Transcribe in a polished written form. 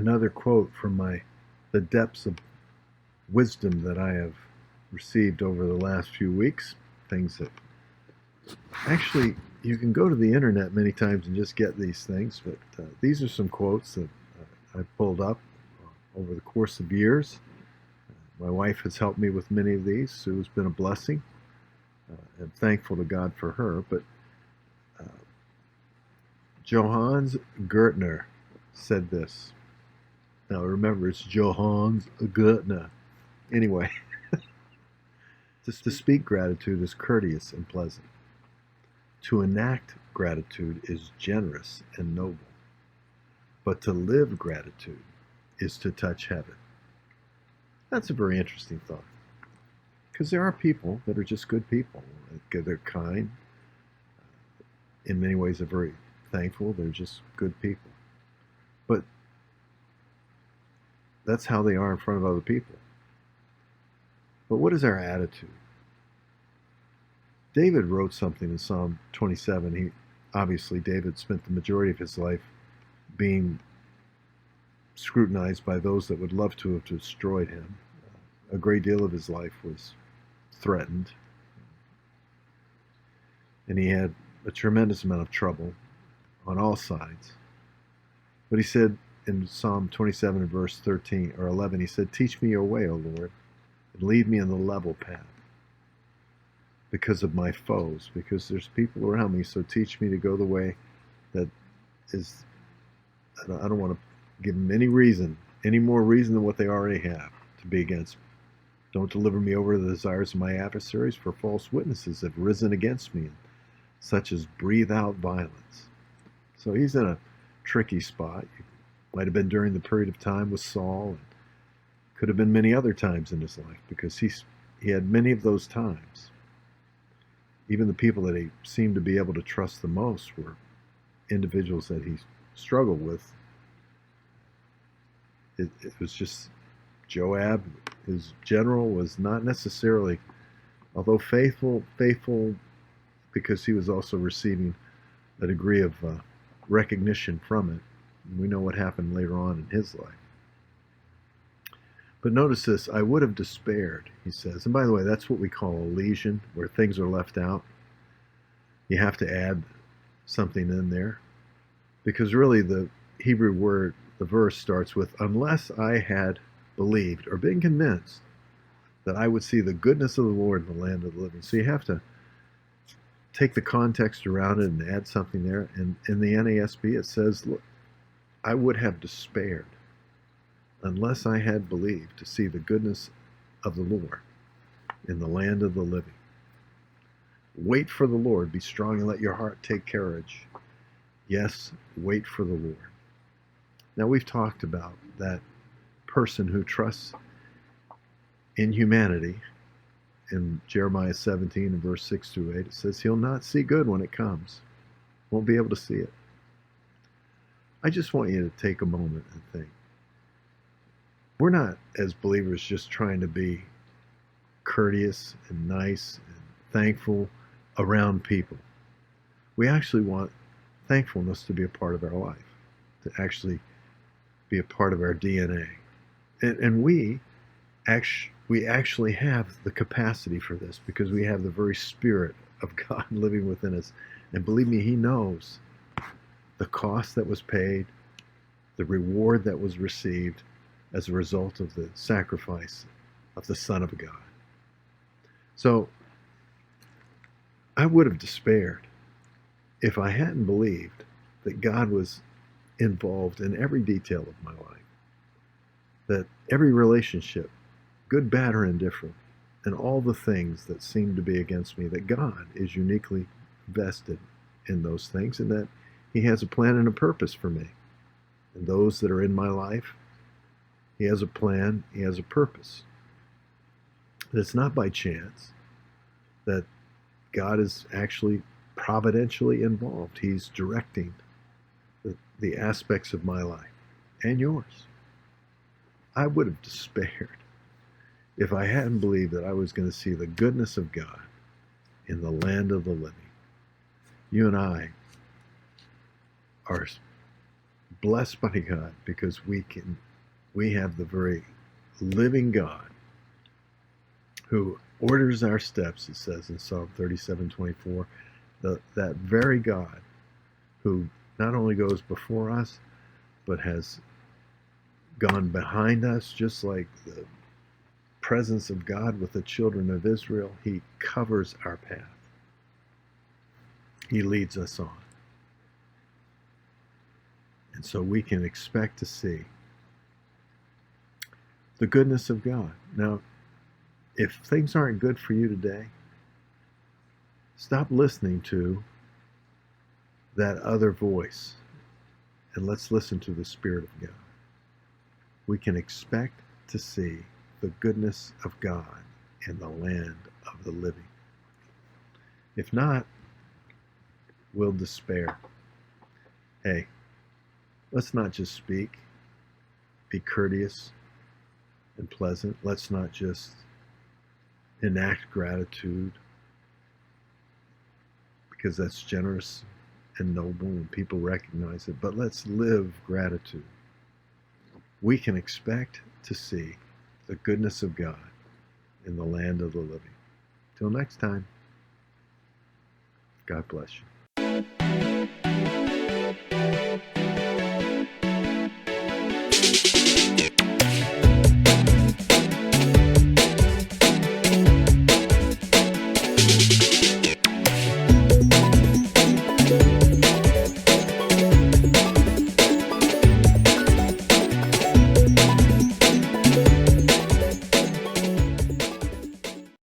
another quote from the depths of wisdom that I have received over the last few weeks. Things that actually you can go to the internet many times and just get these things, but these are some quotes that I pulled up over the course of years. My wife has helped me with many of these. Sue has been a blessing. I'm thankful to God for her. But Johannes Gertner said this. Now remember, it's Johannes Gertner. Anyway, to speak gratitude is courteous and pleasant. To enact gratitude is generous and noble. But to live gratitude is to touch heaven. That's a very interesting thought. Because there are people that are just good people. They're kind. In many ways, they're very thankful. They're just good people. But that's how they are in front of other people. But what is our attitude? David wrote something in Psalm 27. David spent the majority of his life being scrutinized by those that would love to have destroyed him. A great deal of his life was threatened. And he had a tremendous amount of trouble on all sides. But he said in Psalm 27 and verse 13 or 11, he said, "Teach me your way, O Lord, and lead me in the level path because of my foes," because there's people around me, so teach me to go the way that is, I don't want to give them any more reason than what they already have to be against me. Don't deliver me over to the desires of my adversaries, for false witnesses have risen against me, such as breathe out violence. So he's in a tricky spot. It might have been during the period of time with Saul, and could have been many other times in his life, because he had many of those times. Even the people that he seemed to be able to trust the most were individuals that he struggled with. It was just Joab, his general, was not necessarily, although faithful because he was also receiving a degree of recognition from it. We know what happened later on in his life. But notice this, I would have despaired, he says. And by the way, that's what we call a lesion, where things are left out. You have to add something in there. Because really the Hebrew word, the verse starts with, unless I had believed or been convinced that I would see the goodness of the Lord in the land of the living. So you have to take the context around it and add something there. And in the NASB it says, look, I would have despaired unless I had believed to see the goodness of the Lord in the land of the living. Wait for the Lord, be strong and let your heart take courage. Yes, wait for the Lord. Now we've talked about that person who trusts in humanity. In Jeremiah 17 and verse 6 through 8, it says he'll not see good when it comes. Won't be able to see it. I just want you to take a moment and think. We're not, as believers, just trying to be courteous and nice and thankful around people. We actually want thankfulness to be a part of our life, to actually be a part of our DNA. And we actually have the capacity for this, because we have the very Spirit of God living within us. And believe me, He knows the cost that was paid, the reward that was received as a result of the sacrifice of the Son of God. So I would have despaired if I hadn't believed that God was involved in every detail of my life, that every relationship, good, bad, or indifferent, and all the things that seem to be against me, that God is uniquely vested in those things, and that He has a plan and a purpose for me. And those that are in my life, He has a plan, He has a purpose. And it's not by chance that God is actually providentially involved. He's directing the aspects of my life and yours. I would have despaired if I hadn't believed that I was going to see the goodness of God in the land of the living. You and I are blessed by God because we have the very living God who orders our steps, it says in Psalm 37:24, that very God who not only goes before us, but has gone behind us, just like the presence of God with the children of Israel. He covers our path. He leads us on. And so we can expect to see the goodness of God. Now, if things aren't good for you today, stop listening to that other voice and let's listen to the Spirit of God. We can expect to see the goodness of God in the land of the living. If not, we'll despair. Hey, let's not just speak, be courteous and pleasant. Let's not just enact gratitude, because that's generous and noble and people recognize it, but let's live gratitude. We can expect to see the goodness of God in the land of the living. Till next time, God bless you.